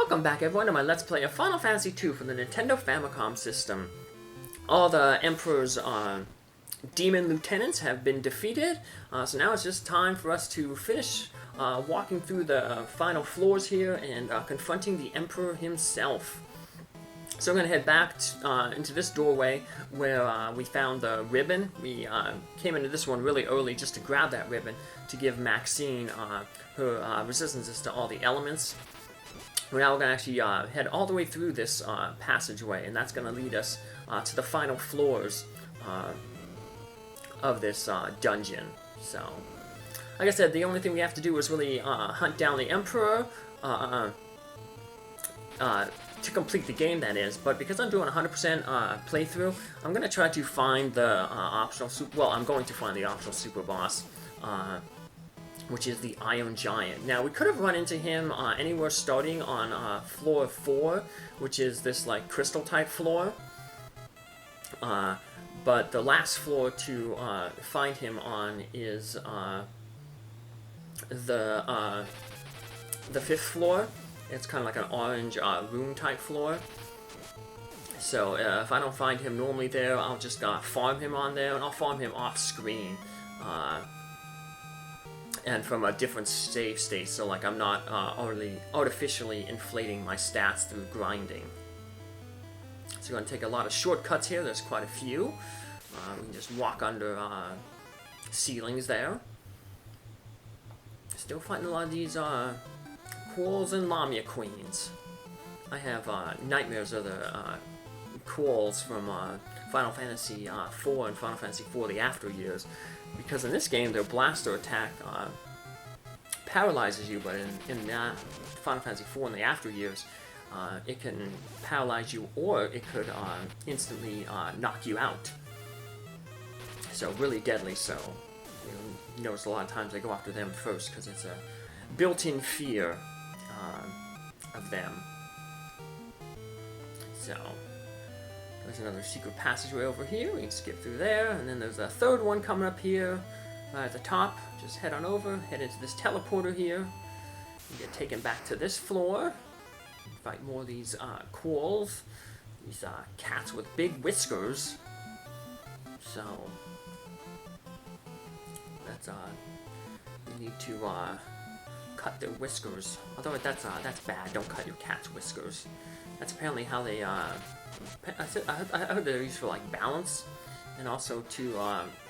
Welcome back everyone to my Let's Play of Final Fantasy II for the Nintendo Famicom system. All the Emperor's demon lieutenants have been defeated, so now it's just time for us to finish walking through the final floors here and confronting the Emperor himself. So we're going to head back into this doorway where we found the ribbon. We came into this one really early just to grab that ribbon to give Maxine her resistances to all the elements. Now we're going to actually head all the way through this passageway, and that's going to lead us to the final floors of this dungeon. So, like I said, the only thing we have to do is really hunt down the Emperor to complete the game, that is. But because I'm doing 100% playthrough, I'm going to try to find the optional super... Well, I'm going to find the optional super boss, which is the Iron Giant. Now, we could have run into him anywhere starting on floor 4, which is this, like, crystal-type floor. But the last floor to find him on is the 5th floor. It's kind of like an orange room-type floor. So, if I don't find him normally there, I'll just farm him on there, and I'll farm him off-screen. And from a different save state, so like I'm not artificially inflating my stats through grinding. So we're going to take a lot of shortcuts here. There's quite a few. We can just walk under ceilings there. Still fighting a lot of these Quolls and Lamia Queens. I have nightmares of the Quolls from Final Fantasy IV and Final Fantasy IV The After Years. Because in this game, their blaster attack paralyzes you, but in Final Fantasy IV in the After Years, it can paralyze you, or it could instantly knock you out. So really deadly. So you notice a lot of times I go after them first because it's a built-in fear of them. So there's another secret passageway over here. We can skip through there, and then there's a third one coming up here at the top. Just head on over, head into this teleporter here. You get taken back to this floor. Fight more of these Quolls, these cats with big whiskers. So that's you need to cut their whiskers. Although that's bad. Don't cut your cat's whiskers. That's apparently how they I heard they're used for like balance, and also to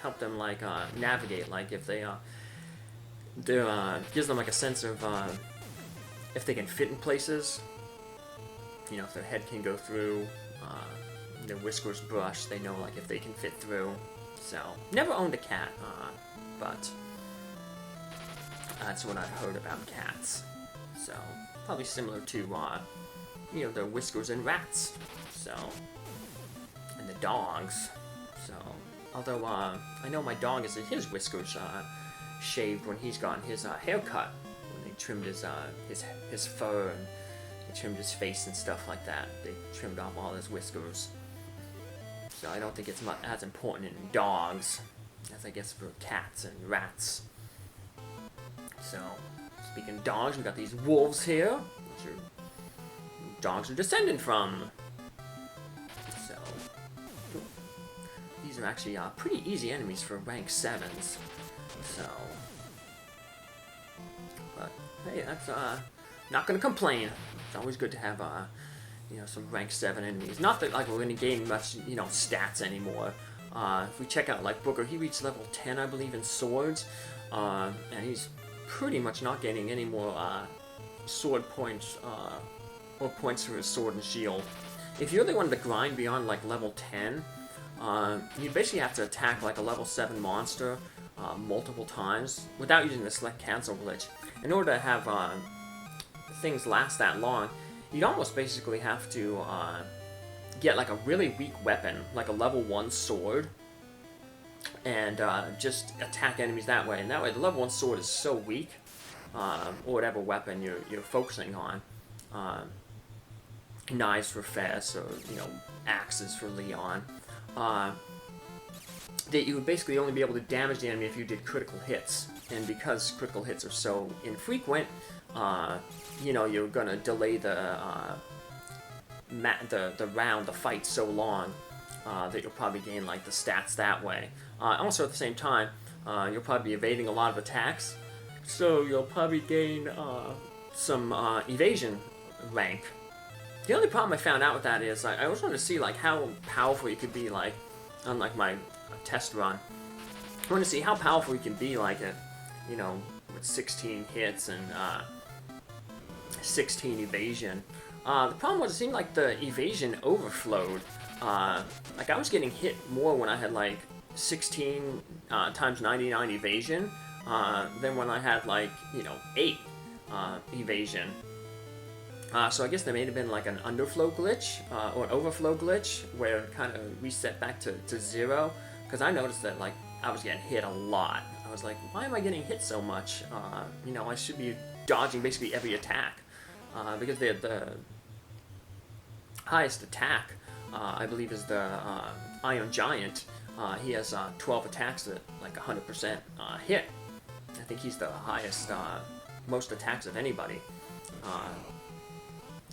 help them like navigate. Like if they gives them like a sense of if they can fit in places. You know, if their head can go through, their whiskers brush, they know like if they can fit through. So never owned a cat, but that's what I've heard about cats. So probably similar to you know, their whiskers and rats, so, and the dogs, so, although, I know my dog is his whiskers, shaved when he's gotten his, haircut, when they trimmed his fur, and they trimmed his face and stuff like that. They trimmed off all his whiskers, so I don't think it's as important in dogs, as I guess for cats and rats. So, speaking of dogs, we've got these wolves here, which are dogs are descended from. So these are actually pretty easy enemies for rank 7s. So, but hey, that's not gonna complain. It's always good to have you know, some rank 7 enemies. Not that like we're gonna gain much, you know, stats anymore. If we check out like Booker, he reached level 10, I believe, in swords, and he's pretty much not getting any more sword points. Or points for his sword and shield. If you really wanted to grind beyond like level 10, you basically have to attack like a level 7 monster multiple times without using the select cancel glitch. In order to have things last that long, you'd almost basically have to get like a really weak weapon, like a level 1 sword, and just attack enemies that way. And that way the level 1 sword is so weak, or whatever weapon you're focusing on. Knives for Fess, or, you know, axes for Leon, that you would basically only be able to damage the enemy if you did critical hits. and because critical hits are so infrequent, you know, you're gonna delay the round, the fight so long that you'll probably gain like the stats that way. Also at the same time, you'll probably be evading a lot of attacks, so you'll probably gain some evasion rank. The only problem I found out with that is I always wanted to see like how powerful you could be, like on like my test run. I want to see how powerful you can be like at, you know, with 16 hits and 16 evasion. The problem was it seemed like the evasion overflowed. Like I was getting hit more when I had like 16 times 99 evasion than when I had like, you know, 8 evasion. So I guess there may have been like an underflow glitch or an overflow glitch where it kind of reset back to 0, because I noticed that like I was getting hit a lot. I was like, why am I getting hit so much? You know, I should be dodging basically every attack, because the highest attack I believe is the Iron Giant. He has 12 attacks at like 100% hit. I think he's the highest, most attacks of anybody.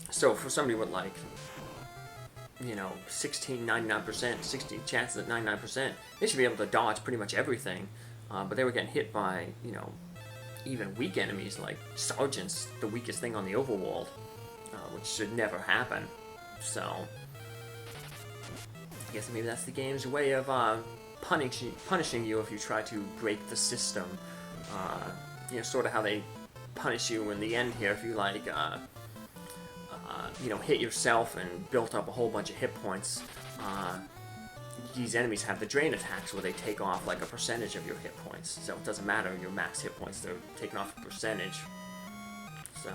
So for somebody with like, you know, 99%, 60 chances at 99%, they should be able to dodge pretty much everything. But they were getting hit by, you know, even weak enemies like Sergeant's the weakest thing on the overworld, which should never happen. So I guess maybe that's the game's way of punishing you if you try to break the system. You know, sort of how they punish you in the end here if you like, you know, hit yourself and built up a whole bunch of hit points. These enemies have the drain attacks where they take off like a percentage of your hit points. So it doesn't matter your max hit points, they're taking off a percentage. So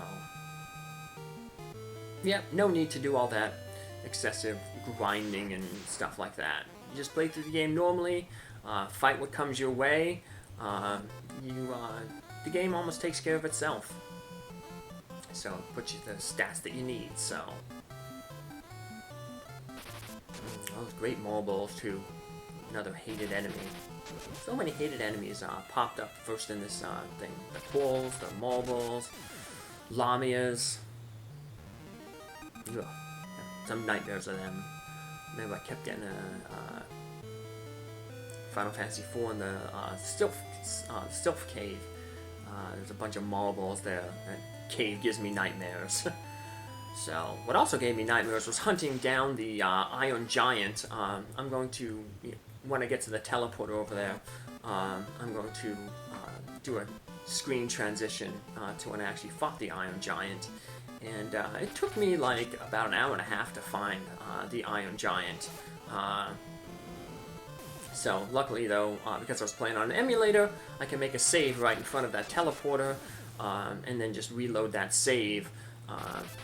yeah, no need to do all that excessive grinding and stuff like that. You just play through the game normally, fight what comes your way. The game almost takes care of itself. So it puts you the stats that you need. So those great marbles too. Another hated enemy. So many hated enemies popped up first in this thing. The pulls, the marbles, lamias. Ugh. Some nightmares of them. Remember, I kept getting a Final Fantasy IV in the Sylph Cave. There's a bunch of marbles there. That cave gives me nightmares. So, what also gave me nightmares was hunting down the Iron Giant. I'm going to, when I get to the teleporter over there, I'm going to do a screen transition to when I actually fought the Iron Giant. And it took me like about an hour and a half to find the Iron Giant. So luckily though, because I was playing on an emulator, I can make a save right in front of that teleporter, and then just reload that save,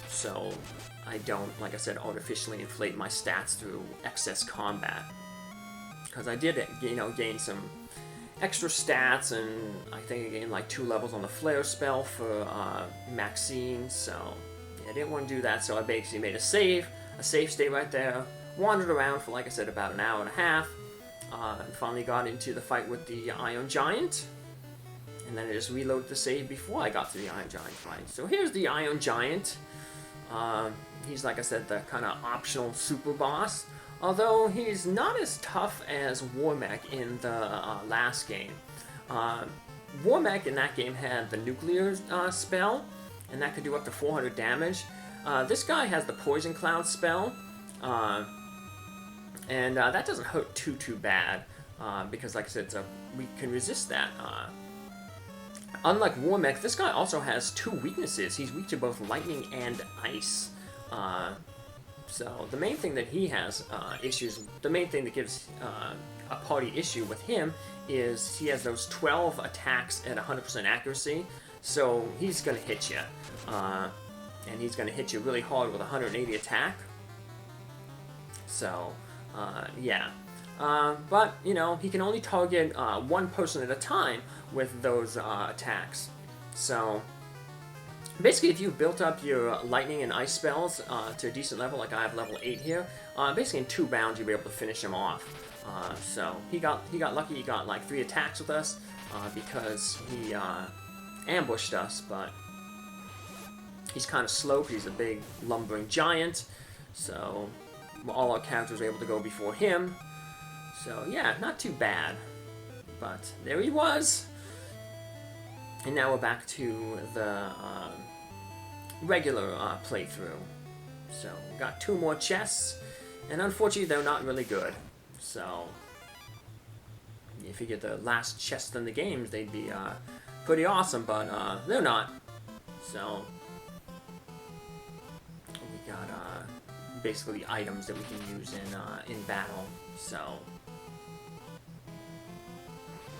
so I don't, like I said, artificially inflate my stats through excess combat. Because I did, you know, gain some extra stats, and I think I gained like 2 levels on the flare spell for Maxine, so yeah, I didn't want to do that, so I basically made a save state right there, wandered around for, like I said, about an hour and a half, and finally got into the fight with the Iron Giant, and then I just reloaded the save before I got to the Iron Giant fight. So here's the Iron Giant. He's, like I said, the kind of optional super boss, although he's not as tough as Warmech in the last game. Warmech in that game had the nuclear spell, and that could do up to 400 damage. This guy has the Poison Cloud spell, and that doesn't hurt too bad, because like I said, we can resist that. Unlike Warmech, this guy also has 2 weaknesses. He's weak to both lightning and ice. So the main thing that he has issues, the main thing that gives a party issue with him is he has those 12 attacks at 100% accuracy, so he's going to hit you. And he's going to hit you really hard with 180 attack. So, yeah. But, you know, he can only target one person at a time with those attacks. So, basically, if you've built up your lightning and ice spells to a decent level, like I have level 8 here, basically in 2 rounds you'll be able to finish him off. So he got lucky. He got like 3 attacks with us. because he ambushed us, but he's kind of slow because he's a big lumbering giant, so all our characters were able to go before him. So yeah, not too bad. But there he was. And now we're back to the regular playthrough. So we got 2 more chests, and unfortunately they're not really good. So if you get the last chest in the games, they'd be pretty awesome, but they're not. So we got basically items that we can use in battle. So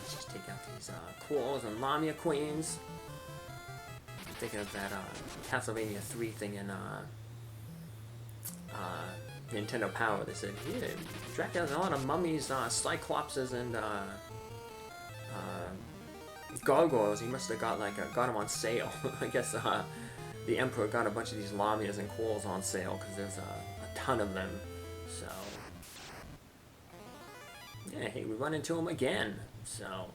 let's just take out these Quarrels and Lamia Queens. I'm thinking of that Castlevania 3 thing in Nintendo Power. They said, yeah, Dracula has a lot of mummies, cyclopses, and gargoyles. He must have got them on sale. I guess the Emperor got a bunch of these Lamias and Quarrels on sale because there's a ton of them. So yeah, hey, we run into him again. So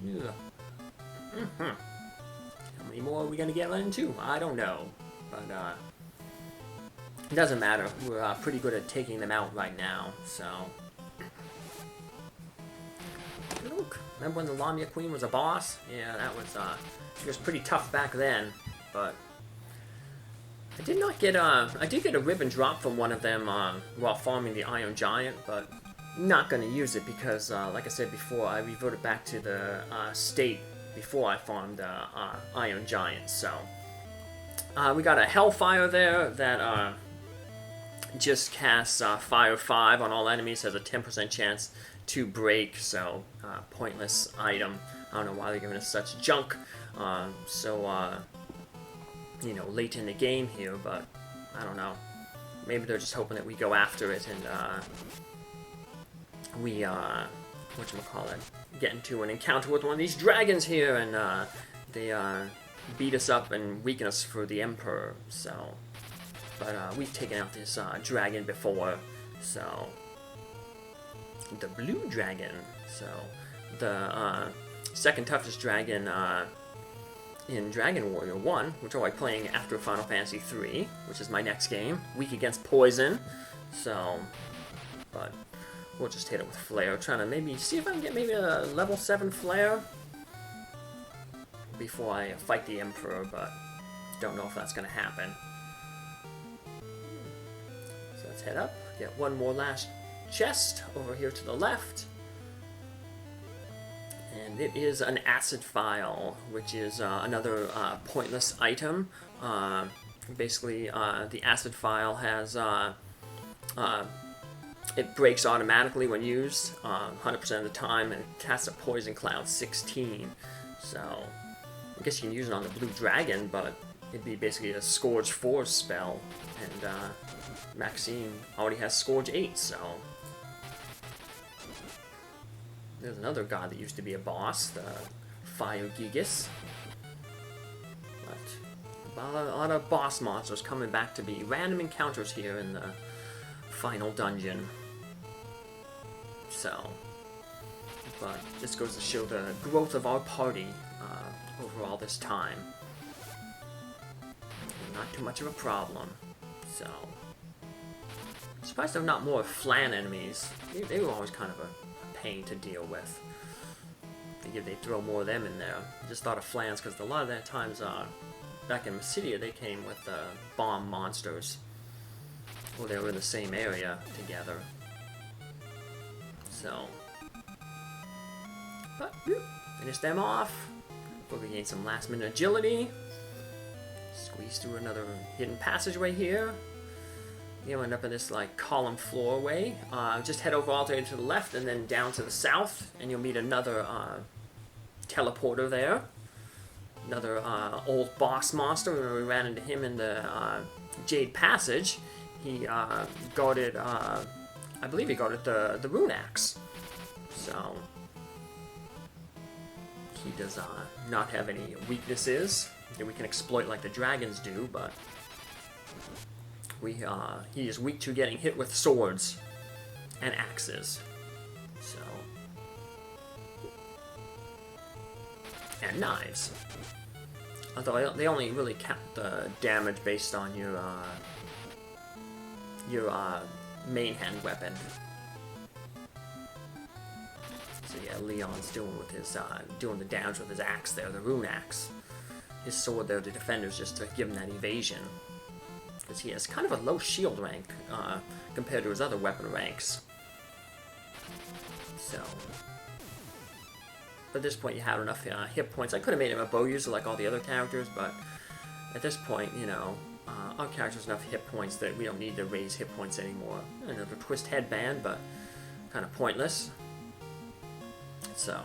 yeah. How many more are we gonna get into? I don't know, but it doesn't matter. We're pretty good at taking them out right now. So look, remember when the Lamia Queen was a boss? Yeah, that was she was pretty tough back then. But I did not get I did get a ribbon drop from one of them while farming the Iron Giant, but not going to use it because, like I said before, I reverted back to the state before I farmed Iron Giant. So we got a Hellfire there that just casts Fire 5 on all enemies, has a 10% chance to break, so pointless item. I don't know why they're giving us such junk you know, late in the game here, but I don't know. Maybe they're just hoping that we go after it and we whatchamacallit, get into an encounter with one of these dragons here, and they beat us up and weaken us for the Emperor. So, but we've taken out this dragon before, so the blue dragon. So the second toughest dragon in Dragon Warrior 1, which I'll be playing after Final Fantasy 3, which is my next game. Weak against poison, so but we'll just hit it with Flare, trying to maybe see if I can get maybe a level 7 Flare before I fight the Emperor, but don't know if that's going to happen. So let's head up, get one more last chest over here to the left. And it is an Acid File, which is another pointless item. Basically, the Acid File has it breaks automatically when used 100% of the time, and it casts a Poison Cloud 16. So I guess you can use it on the Blue Dragon, but it'd be basically a Scourge 4 spell, and Maxine already has Scourge 8, so there's another god that used to be a boss, the Fire Gigas. But a lot of boss monsters coming back to be random encounters here in the final dungeon. So, but this goes to show the growth of our party over all this time. Not too much of a problem. So, I'm surprised there are not more Flan enemies. They were always kind of a pain to deal with. Figured they'd throw more of them in there. Just thought of Flans because a lot of that times back in Mysidia they came with bomb monsters. Well, they were in the same area together. So, but finish them off. We'll gain some last minute agility. Squeeze through another hidden passageway here. You'll end up in this like column floorway. Just head over all the way to the left and then down to the south, and you'll meet another teleporter there. Another old boss monster. Remember we ran into him in the Jade Passage. He guarded, I believe he guarded the Rune Axe. So he does not have any weaknesses that we can exploit like the dragons do, but he is weak to getting hit with swords and axes. So and knives. Although they only really count the damage based on your main hand weapon. So yeah, Leon's doing the damage with his axe there, the rune axe. His sword there, the defender's just to give him that evasion, because he has kind of a low shield rank compared to his other weapon ranks. So, but at this point you have enough hit points. I could have made him a bow user like all the other characters, but at this point, you know, our character's enough hit points that we don't need to raise hit points anymore. Another twist headband, but kind of pointless. So,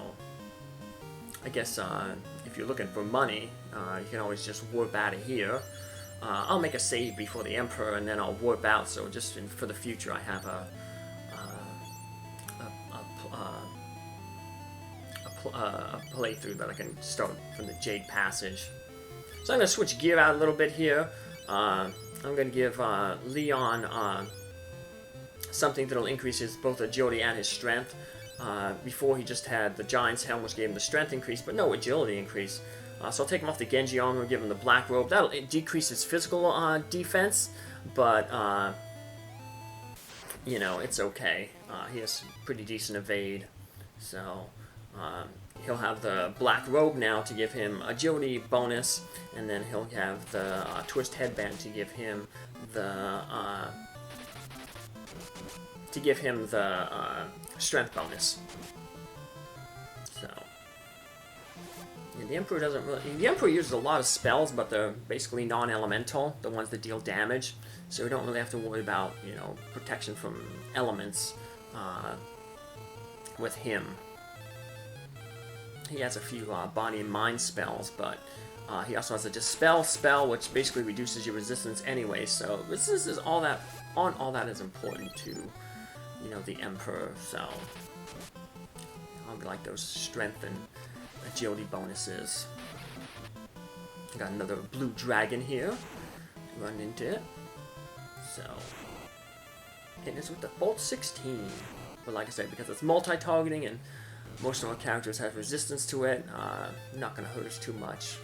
I guess if you're looking for money, you can always just warp out of here. I'll make a save before the Emperor, and then I'll warp out. So just for the future, I have a playthrough that I can start from the Jade Passage. So I'm going to switch gear out a little bit here. I'm going to give Leon something that'll increase his both agility and his strength. Before he just had the Giant's Helm, which gave him the strength increase, but no agility increase. So I'll take him off the Genji armor and give him the Black Robe. That'll decrease his physical defense, but, you know, it's okay. He has pretty decent evade, so he'll have the Black Robe now to give him agility bonus, and then he'll have the Twist Headband to give him the strength bonus. So, yeah, the Emperor doesn't really. The Emperor uses a lot of spells, but they're basically non-elemental, the ones that deal damage. So we don't really have to worry about, you know, protection from elements with him. He has a few body and mind spells, but he also has a Dispel spell, which basically reduces your resistance anyway. So resistance is all that is important to, you know, the Emperor. So I'll like those strength and agility bonuses. Got another blue dragon here. Run into it. So hitting us with the Bolt 16. But like I said, because it's multi-targeting and most of our characters have resistance to it, not going to hurt us too much.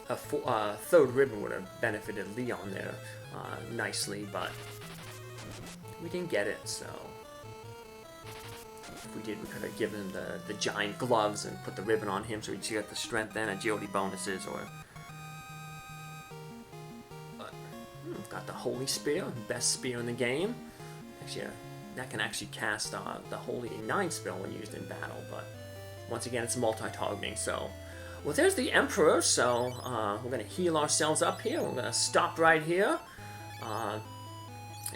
A third ribbon would have benefited Leon there nicely, but we didn't get it, so if we did, we could have given him the giant gloves and put the ribbon on him so he'd get the strength and agility bonuses, or... But, got the Holy Spear, best spear in the game. Actually, that can actually cast the Holy 9 spell when used in battle, but once again, it's multi-targeting, so... Well, there's the Emperor, so we're going to heal ourselves up here. We're going to stop right here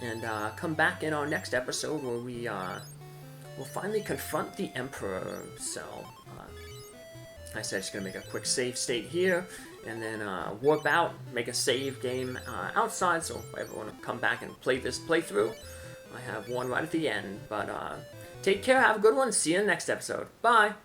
and come back in our next episode where we'll finally confront the Emperor. So, like I said, just going to make a quick save state here and then warp out, make a save game outside, so if I ever want to come back and play this playthrough, I have one right at the end. But take care, have a good one, see you in the next episode. Bye!